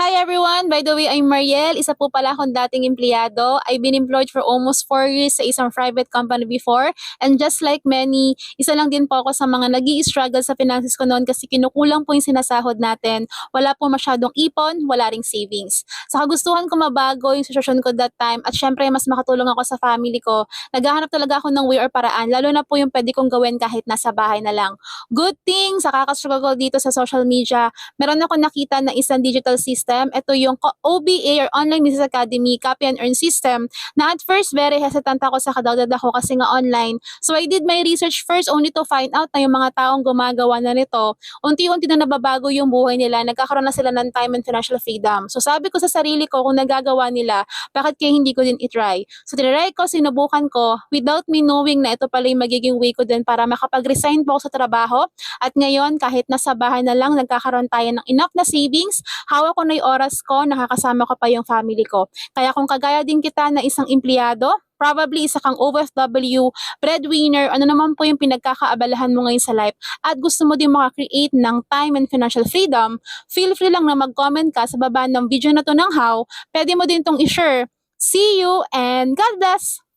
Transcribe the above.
Hi everyone! By the way, I'm Mariel. Isa po pala akong dating empleyado. I've been employed for almost 4 years sa isang private company before. And just like many, isa lang din po ako sa mga nag struggle sa finances ko noon kasi kinukulang po yung sinasahod natin. Wala po masyadong ipon, wala ring savings. Sa kagustuhan ko mabago yung sitwasyon ko that time at syempre mas makatulong ako sa family ko, naghahanap talaga ako ng way or paraan, lalo na po yung pwede kong gawin kahit nasa bahay na lang. Good thing sa kakastruggle dito sa social media, meron ako nakita na isang digital system. Ito yung OBA or Online Business Academy Copy and Earn System na at first very hesitant ako sa kadaldad ako kasi nga online. So I did my research first only to find out na yung mga taong gumagawa na nito, unti-unti na nababago yung buhay nila, nagkakaroon na sila ng time and financial freedom. So sabi ko sa sarili ko, kung nagagawa nila, bakit kaya hindi ko din itry? So tinry ko, sinubukan ko, without me knowing na ito pala yung magiging way ko din para makapag-resign po ako sa trabaho. At ngayon, kahit nasa bahay na lang, nagkakaroon tayo ng enough na savings, hawak ko na yung oras ko, nakakasama ko pa yung family ko. Kaya kung kagaya din kita na isang empleyado, probably isa kang OFW, breadwinner, ano naman po yung pinagkakaabalahan mo ngayon sa life, at gusto mo din makakreate ng time and financial freedom, feel free lang na mag-comment ka sa baba ng video na to ng how, pwede mo din tong i-share. See you and God bless!